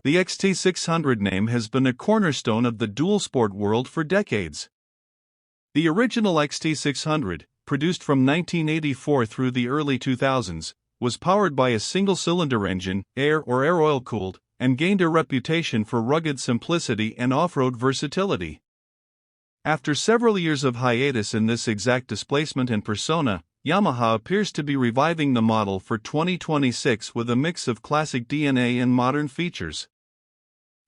The XT600 name has been a cornerstone of the dual sport world for decades. The original XT600, produced from 1984 through the early 2000s, was powered by a single-cylinder engine, air or air-oil-cooled, and gained a reputation for rugged simplicity and off-road versatility. After several years of hiatus in this exact displacement and persona, Yamaha appears to be reviving the model for 2026 with a mix of classic DNA and modern features.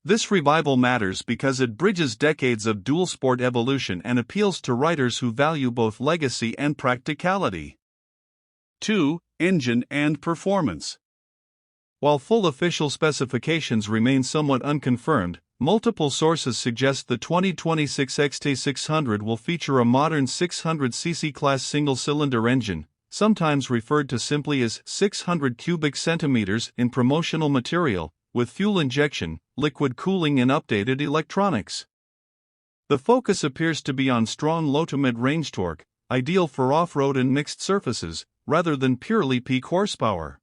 This revival matters because it bridges decades of dual sport evolution and appeals to riders who value both legacy and practicality. 2. Engine and performance. While full official specifications remain somewhat unconfirmed, multiple sources suggest the 2026 XT600 will feature a modern 600cc class single-cylinder engine, sometimes referred to simply as 600 cubic centimeters in promotional material, with fuel injection, liquid cooling and updated electronics. The focus appears to be on strong low-to-mid range torque, ideal for off-road and mixed surfaces, rather than purely peak horsepower.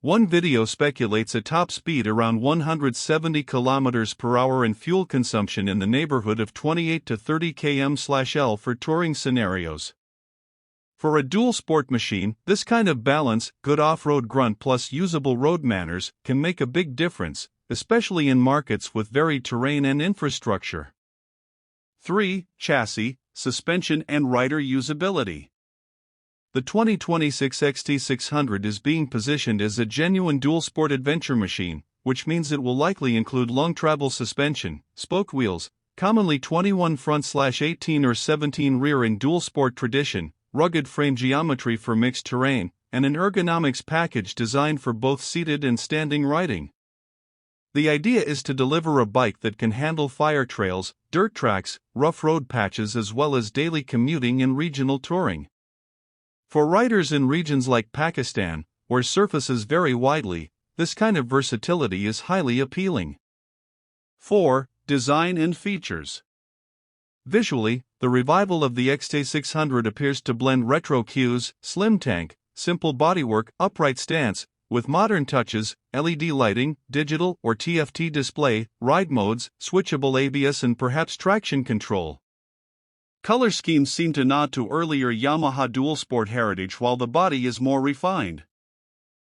One video speculates a top speed around 170 km per hour and fuel consumption in the neighborhood of 28 to 30 km/L for touring scenarios. For a dual sport machine, this kind of balance, good off-road grunt plus usable road manners, can make a big difference, especially in markets with varied terrain and infrastructure. 3. Chassis, suspension and rider usability. The 2026 XT600 is being positioned as a genuine dual-sport adventure machine, which means it will likely include long-travel suspension, spoke wheels, commonly 21 front/18 or 17 rear in dual-sport tradition, rugged frame geometry for mixed terrain, and an ergonomics package designed for both seated and standing riding. The idea is to deliver a bike that can handle fire trails, dirt tracks, rough road patches as well as daily commuting and regional touring. For riders in regions like Pakistan, where surfaces vary widely, this kind of versatility is highly appealing. 4. Design and features. Visually, the revival of the XT600 appears to blend retro cues, slim tank, simple bodywork, upright stance, with modern touches, LED lighting, digital or TFT display, ride modes, switchable ABS and perhaps traction control. Color schemes seem to nod to earlier Yamaha dual sport heritage while the body is more refined.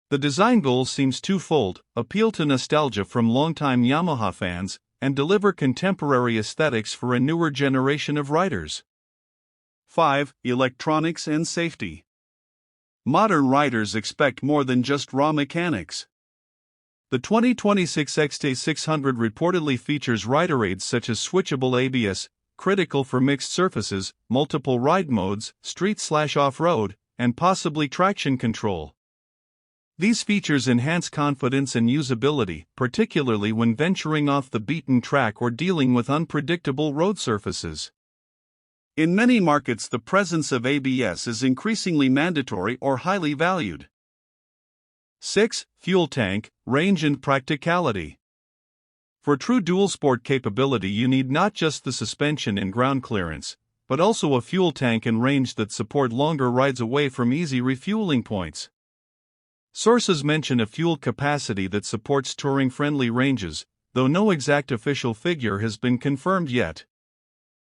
The design goal seems twofold: appeal to nostalgia from longtime Yamaha fans, and deliver contemporary aesthetics for a newer generation of riders. 5. Electronics and safety. Modern riders expect more than just raw mechanics. The 2026 XT600 reportedly features rider aids such as switchable ABS, critical for mixed surfaces, multiple ride modes, street/off-road, and possibly traction control. These features enhance confidence and usability, particularly when venturing off the beaten track or dealing with unpredictable road surfaces. In many markets, the presence of ABS is increasingly mandatory or highly valued. 6. Fuel tank, range and practicality. For true dual sport capability, you need not just the suspension and ground clearance, but also a fuel tank and range that support longer rides away from easy refueling points. Sources mention a fuel capacity that supports touring-friendly ranges, though no exact official figure has been confirmed yet.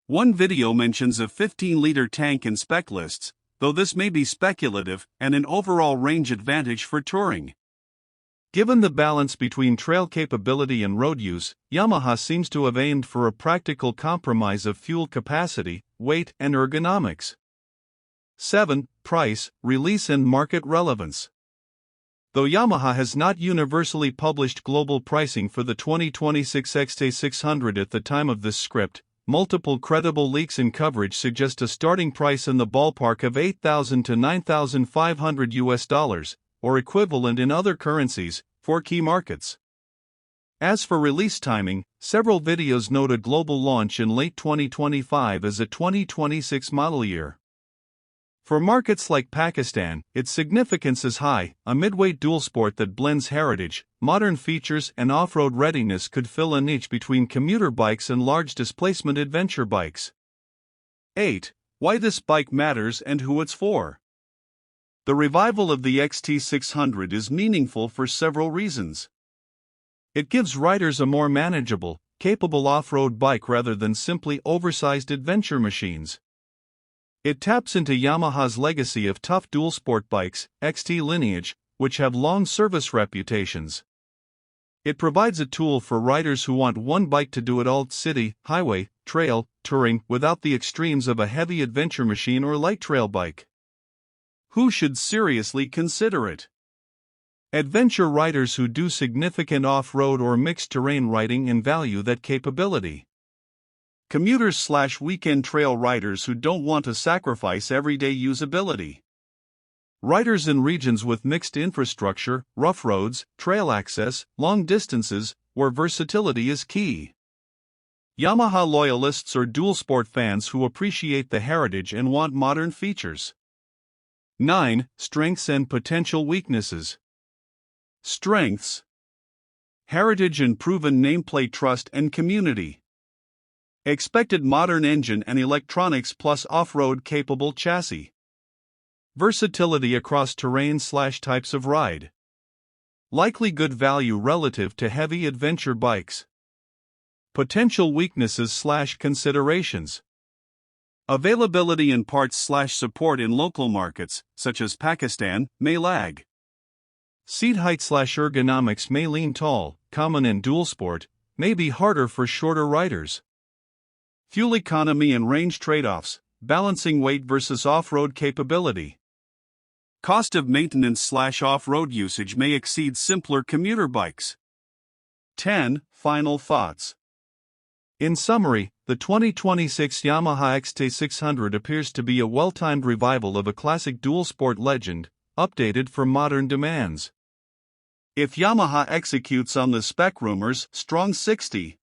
One video mentions a 15-liter tank in spec lists, though this may be speculative, and an overall range advantage for touring. Given the balance between trail capability and road use, Yamaha seems to have aimed for a practical compromise of fuel capacity, weight, and ergonomics. 7. Price, release and market relevance. Though Yamaha has not universally published global pricing for the 2026 XT600 at the time of this script, multiple credible leaks and coverage suggest a starting price in the ballpark of $8,000 to $9,500, or equivalent in other currencies, for key markets. As for release timing, several videos note a global launch in late 2025 as a 2026 model year. For markets like Pakistan, its significance is high. A midweight dual sport that blends heritage, modern features, and off-road readiness could fill a niche between commuter bikes and large displacement adventure bikes. 8. Why this bike matters and who it's for. The revival of the XT600 is meaningful for several reasons. It gives riders a more manageable, capable off-road bike rather than simply oversized adventure machines. It taps into Yamaha's legacy of tough dual-sport bikes, XT lineage, which have long service reputations. It provides a tool for riders who want one bike to do it all: city, highway, trail, touring, without the extremes of a heavy adventure machine or light trail bike. Who should seriously consider it? Adventure riders who do significant off-road or mixed terrain riding and value that capability. Commuters/weekend trail riders who don't want to sacrifice everyday usability. Riders in regions with mixed infrastructure, rough roads, trail access, long distances, where versatility is key. Yamaha loyalists or dual-sport fans who appreciate the heritage and want modern features. 9. Strengths and potential weaknesses. Strengths: heritage and proven nameplate, trust and community. Expected modern engine and electronics plus off-road capable chassis. Versatility across terrain/types of ride. Likely good value relative to heavy adventure bikes. Potential weaknesses/considerations. Availability and parts/support in local markets, such as Pakistan, may lag. Seat height/ergonomics may lean tall, common in dual sport, may be harder for shorter riders. Fuel economy and range trade-offs, balancing weight versus off-road capability. Cost of maintenance/off-road usage may exceed simpler commuter bikes. 10. Final thoughts. In summary, the 2026 Yamaha XT 600 appears to be a well-timed revival of a classic dual-sport legend, updated for modern demands. If Yamaha executes on the spec rumors, strong 60